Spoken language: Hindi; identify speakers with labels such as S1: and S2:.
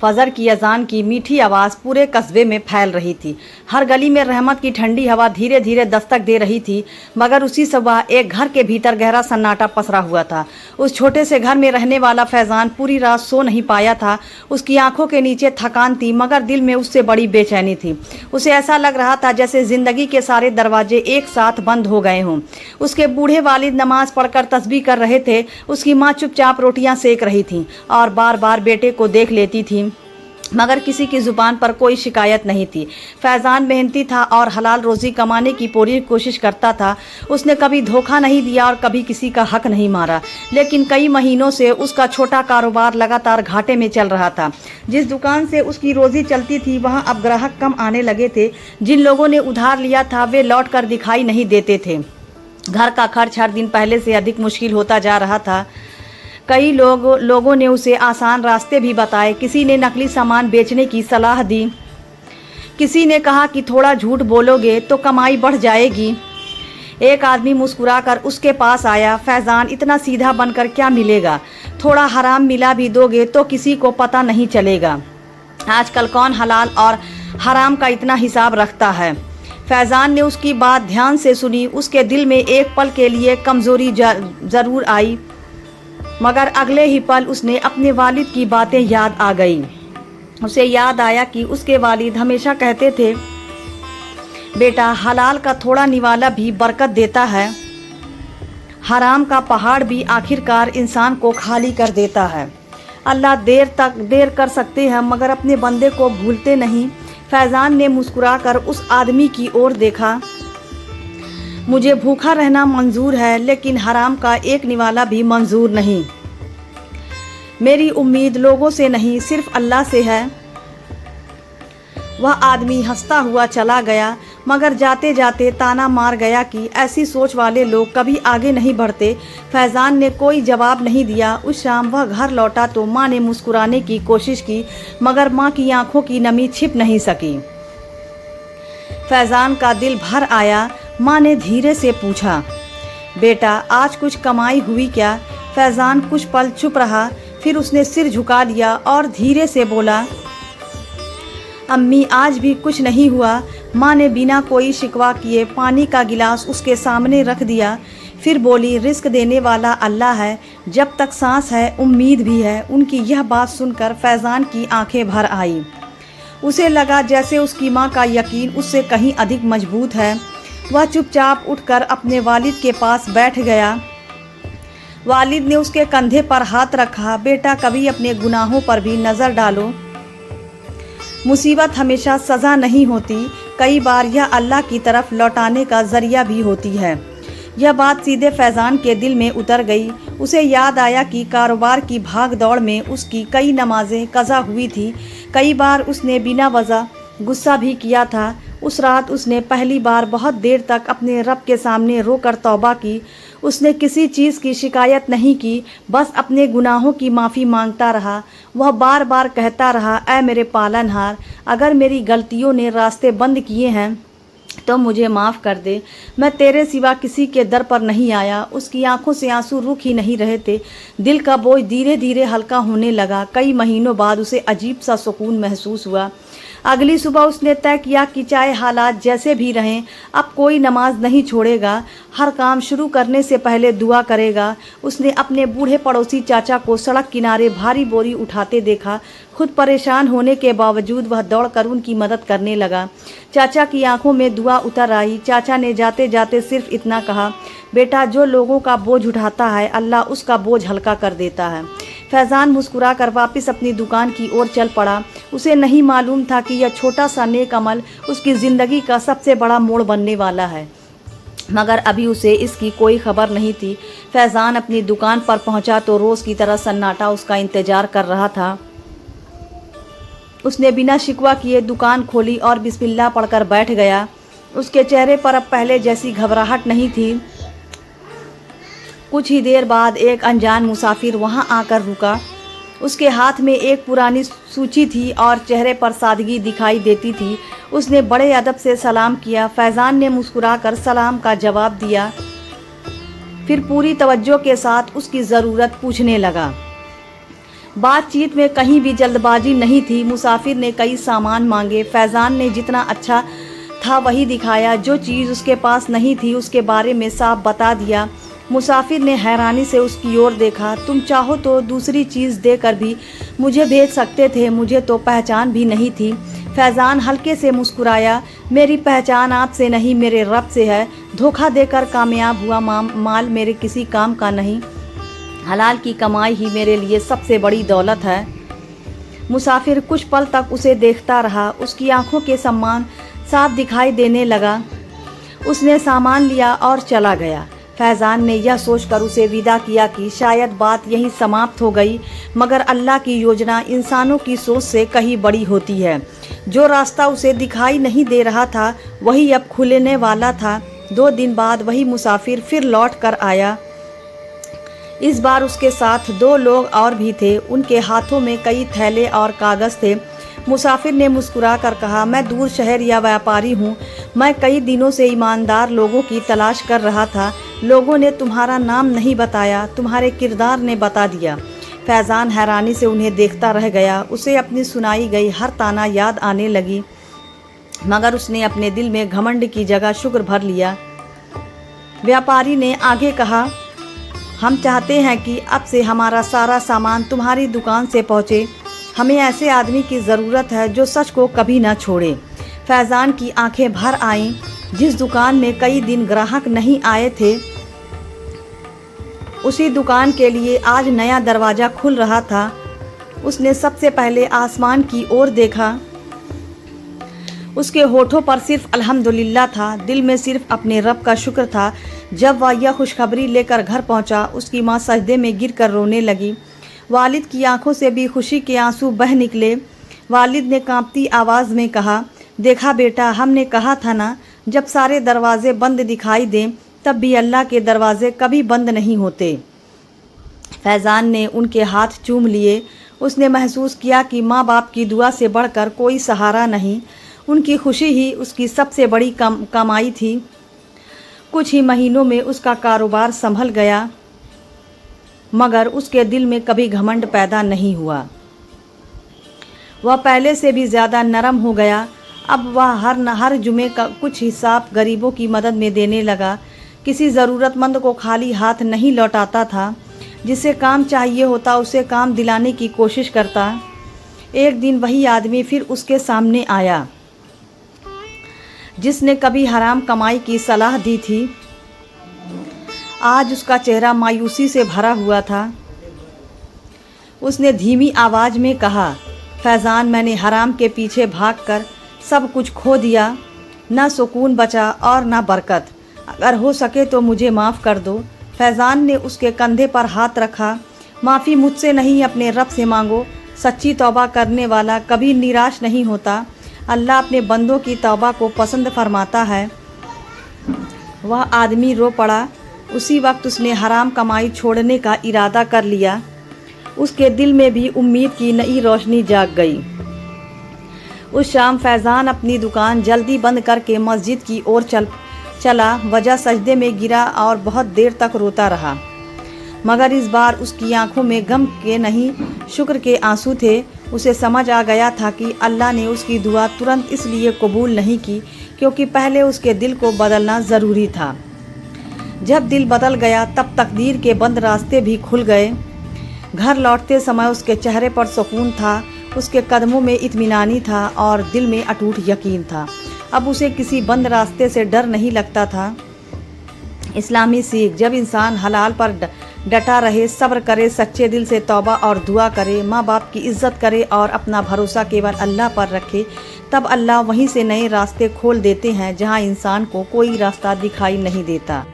S1: फजर की अजान की मीठी आवाज़ पूरे कस्बे में फैल रही थी। हर गली में रहमत की ठंडी हवा धीरे धीरे दस्तक दे रही थी। मगर उसी सुबह एक घर के भीतर गहरा सन्नाटा पसरा हुआ था। उस छोटे से घर में रहने वाला फैज़ान पूरी रात सो नहीं पाया था। उसकी आंखों के नीचे थकान थी, मगर दिल में उससे बड़ी बेचैनी थी। उसे ऐसा लग रहा था जैसे ज़िंदगी के सारे दरवाजे एक साथ बंद हो गए हों। उसके बूढ़े वालिद नमाज पढ़कर तस्बीह कर रहे थे। उसकी माँ चुपचाप रोटियां सेक रही थी और बार बार बेटे को देख लेती थी, मगर किसी की ज़ुबान पर कोई शिकायत नहीं थी। फैज़ान मेहनती था और हलाल रोज़ी कमाने की पूरी कोशिश करता था। उसने कभी धोखा नहीं दिया और कभी किसी का हक नहीं मारा, लेकिन कई महीनों से उसका छोटा कारोबार लगातार घाटे में चल रहा था। जिस दुकान से उसकी रोज़ी चलती थी वहाँ अब ग्राहक कम आने लगे थे। जिन लोगों ने उधार लिया था वे लौट कर दिखाई नहीं देते थे। घर का खर्च हर दिन पहले से अधिक मुश्किल होता जा रहा था। कई लोगों ने उसे आसान रास्ते भी बताए। किसी ने नकली सामान बेचने की सलाह दी, किसी ने कहा कि थोड़ा झूठ बोलोगे तो कमाई बढ़ जाएगी। एक आदमी मुस्कुराकर उसके पास आया, फैज़ान इतना सीधा बनकर क्या मिलेगा, थोड़ा हराम मिला भी दोगे तो किसी को पता नहीं चलेगा। आजकल कौन हलाल और हराम का इतना हिसाब रखता है। फैज़ान ने उसकी बात ध्यान से सुनी। उसके दिल में एक पल के लिए कमज़ोरी ज़रूर आई, मगर अगले ही पल उसने अपने वालिद की बातें याद आ गई। उसे याद आया कि उसके वालिद हमेशा कहते थे, बेटा हलाल का थोड़ा निवाला भी बरकत देता है, हराम का पहाड़ भी आखिरकार इंसान को खाली कर देता है। अल्लाह देर कर सकते हैं मगर अपने बंदे को भूलते नहीं। फैज़ान ने मुस्कुराकर उस आदमी की ओर देखा। मुझे भूखा रहना मंजूर है, लेकिन हराम का एक निवाला भी मंजूर नहीं। मेरी उम्मीद लोगों से नहीं, सिर्फ अल्लाह से है। वह आदमी हंसता हुआ चला गया, मगर जाते जाते ताना मार गया कि ऐसी सोच वाले लोग कभी आगे नहीं बढ़ते। फैज़ान ने कोई जवाब नहीं दिया। उस शाम वह घर लौटा तो माँ ने मुस्कुराने की कोशिश की, मगर माँ की आंखों की नमी छिप नहीं सकी। फैज़ान का दिल भर आया। माँ ने धीरे से पूछा, बेटा आज कुछ कमाई हुई क्या? फैज़ान कुछ पल चुप रहा, फिर उसने सिर झुका लिया और धीरे से बोला, अम्मी आज भी कुछ नहीं हुआ। माँ ने बिना कोई शिकवा किए पानी का गिलास उसके सामने रख दिया, फिर बोली, रिस्क देने वाला अल्लाह है, जब तक सांस है उम्मीद भी है। उनकी यह बात सुनकर फैज़ान की आंखें भर आई। उसे लगा जैसे उसकी माँ का यकीन उससे कहीं अधिक मजबूत है। वह चुपचाप उठकर अपने वालिद के पास बैठ गया। वालिद ने उसके कंधे पर हाथ रखा, बेटा कभी अपने गुनाहों पर भी नज़र डालो। मुसीबत हमेशा सज़ा नहीं होती, कई बार यह अल्लाह की तरफ लौटाने का ज़रिया भी होती है। यह बात सीधे फैज़ान के दिल में उतर गई। उसे याद आया कि कारोबार की भाग दौड़ में उसकी कई नमाजें कज़ा हुई थी। कई बार उसने बिना वजह गुस्सा भी किया था। उस रात उसने पहली बार बहुत देर तक अपने रब के सामने रोकर तौबा की। उसने किसी चीज़ की शिकायत नहीं की, बस अपने गुनाहों की माफ़ी मांगता रहा। वह बार बार कहता रहा, ऐ मेरे पालनहार, अगर मेरी गलतियों ने रास्ते बंद किए हैं तो मुझे माफ़ कर दे। मैं तेरे सिवा किसी के दर पर नहीं आया। उसकी आंखों से आंसू रुक ही नहीं रहे थे। दिल का बोझ धीरे धीरे हल्का होने लगा। कई महीनों बाद उसे अजीब सा सुकून महसूस हुआ। अगली सुबह उसने तय किया कि चाहे हालात जैसे भी रहें, अब कोई नमाज नहीं छोड़ेगा। हर काम शुरू करने से पहले दुआ करेगा। उसने अपने बूढ़े पड़ोसी चाचा को सड़क किनारे भारी बोरी उठाते देखा। खुद परेशान होने के बावजूद वह दौड़कर उनकी मदद करने लगा। चाचा की आंखों में दुआ उतर आई। चाचा ने जाते जाते सिर्फ इतना कहा, बेटा जो लोगों का बोझ उठाता है अल्लाह उसका बोझ हल्का कर देता है। फैज़ान मुस्कुराकर वापस अपनी दुकान की ओर चल पड़ा। उसे नहीं मालूम था कि यह छोटा सा नेक अमल उसकी ज़िंदगी का सबसे बड़ा मोड़ बनने वाला है, मगर अभी उसे इसकी कोई खबर नहीं थी। फैज़ान अपनी दुकान पर पहुंचा तो रोज़ की तरह सन्नाटा उसका इंतज़ार कर रहा था। उसने बिना शिकवा किए दुकान खोली और बिस्मिल्लाह पढ़कर बैठ गया। उसके चेहरे पर अब पहले जैसी घबराहट नहीं थी। कुछ ही देर बाद एक अनजान मुसाफिर वहां आकर रुका। उसके हाथ में एक पुरानी सूची थी और चेहरे पर सादगी दिखाई देती थी। उसने बड़े अदब से सलाम किया। फैज़ान ने मुस्कुराकर सलाम का जवाब दिया, फिर पूरी तवज्जो के साथ उसकी ज़रूरत पूछने लगा। बातचीत में कहीं भी जल्दबाजी नहीं थी। मुसाफिर ने कई सामान मांगे। फैज़ान ने जितना अच्छा था वही दिखाया। जो चीज़ उसके पास नहीं थी उसके बारे में साफ बता दिया। मुसाफिर ने हैरानी से उसकी ओर देखा। तुम चाहो तो दूसरी चीज़ देकर भी मुझे भेज सकते थे, मुझे तो पहचान भी नहीं थी। फैज़ान हल्के से मुस्कुराया। मेरी पहचान आपसे नहीं, मेरे रब से है। धोखा देकर कामयाब हुआ माल मेरे किसी काम का नहीं। हलाल की कमाई ही मेरे लिए सबसे बड़ी दौलत है। मुसाफिर कुछ पल तक उसे देखता रहा। उसकी आंखों के सम्मान साफ दिखाई देने लगा। उसने सामान लिया और चला गया। फैज़ान ने यह सोचकर उसे विदा किया कि शायद बात यहीं समाप्त हो गई, मगर अल्लाह की योजना इंसानों की सोच से कहीं बड़ी होती है। जो रास्ता उसे दिखाई नहीं दे रहा था वही अब खुलने वाला था। 2 दिन बाद वही मुसाफिर फिर लौट कर आया। इस बार उसके साथ 2 लोग और भी थे। उनके हाथों में कई थैले और कागज़ थे। मुसाफिर ने मुस्कुरा कर कहा, मैं दूर शहर या व्यापारी हूँ। मैं कई दिनों से ईमानदार लोगों की तलाश कर रहा था। लोगों ने तुम्हारा नाम नहीं बताया, तुम्हारे किरदार ने बता दिया। फैज़ान हैरानी से उन्हें देखता रह गया। उसे अपनी सुनाई गई हर ताना याद आने लगी, मगर उसने अपने दिल में घमंड की जगह शुक्र भर लिया। व्यापारी ने आगे कहा, हम चाहते हैं कि अब से हमारा सारा सामान तुम्हारी दुकान से पहुँचे। हमें ऐसे आदमी की ज़रूरत है जो सच को कभी ना छोड़े। फैज़ान की आंखें भर आईं। जिस दुकान में कई दिन ग्राहक नहीं आए थे, उसी दुकान के लिए आज नया दरवाज़ा खुल रहा था। उसने सबसे पहले आसमान की ओर देखा। उसके होठों पर सिर्फ अल्हम्दुलिल्लाह था, दिल में सिर्फ अपने रब का शुक्र था। जब वह यह खुशखबरी लेकर घर पहुंचा, उसकी माँ सजदे में गिरकर रोने लगी। वालिद की आंखों से भी खुशी के आंसू बह निकले। वालिद ने कांपती आवाज़ में कहा, देखा बेटा, हमने कहा था ना, जब सारे दरवाजे बंद दिखाई दें तब भी अल्लाह के दरवाजे कभी बंद नहीं होते। फैज़ान ने उनके हाथ चूम लिए। उसने महसूस किया कि माँ बाप की दुआ से बढ़कर कोई सहारा नहीं। उनकी खुशी ही उसकी सबसे बड़ी कमाई थी। कुछ ही महीनों में उसका कारोबार संभल गया, मगर उसके दिल में कभी घमंड पैदा नहीं हुआ। वह पहले से भी ज़्यादा नरम हो गया। अब वह हर जुमे का कुछ हिस्सा गरीबों की मदद में देने लगा। किसी ज़रूरतमंद को खाली हाथ नहीं लौटाता था। जिसे काम चाहिए होता उसे काम दिलाने की कोशिश करता। एक दिन वही आदमी फिर उसके सामने आया जिसने कभी हराम कमाई की सलाह दी थी। आज उसका चेहरा मायूसी से भरा हुआ था। उसने धीमी आवाज़ में कहा, फैज़ान, मैंने हराम के पीछे भागकर सब कुछ खो दिया। न सुकून बचा और न बरकत। अगर हो सके तो मुझे माफ़ कर दो। फैज़ान ने उसके कंधे पर हाथ रखा। माफ़ी मुझसे नहीं, अपने रब से मांगो। सच्ची तौबा करने वाला कभी निराश नहीं होता। अल्लाह अपने बंदों की तौबा को पसंद फरमाता है। वह आदमी रो पड़ा। उसी वक्त उसने हराम कमाई छोड़ने का इरादा कर लिया। उसके दिल में भी उम्मीद की नई रोशनी जाग गई। उस शाम फैज़ान अपनी दुकान जल्दी बंद करके मस्जिद की ओर चला। वजह सजदे में गिरा और बहुत देर तक रोता रहा, मगर इस बार उसकी आंखों में गम के नहीं, शुक्र के आंसू थे। उसे समझ आ गया था कि अल्लाह ने उसकी दुआ तुरंत इसलिए कबूल नहीं की क्योंकि पहले उसके दिल को बदलना ज़रूरी था। जब दिल बदल गया तब तकदीर के बंद रास्ते भी खुल गए। घर लौटते समय उसके चेहरे पर सुकून था। उसके कदमों में इत्मीनानी था और दिल में अटूट यकीन था। अब उसे किसी बंद रास्ते से डर नहीं लगता था। इस्लामी सीख, जब इंसान हलाल पर डटा रहे, सब्र करे, सच्चे दिल से तौबा और दुआ करे, माँ बाप की इज़्ज़त करे और अपना भरोसा केवल अल्लाह पर रखे, तब अल्लाह वहीं से नए रास्ते खोल देते हैं जहाँ इंसान को कोई रास्ता दिखाई नहीं देता।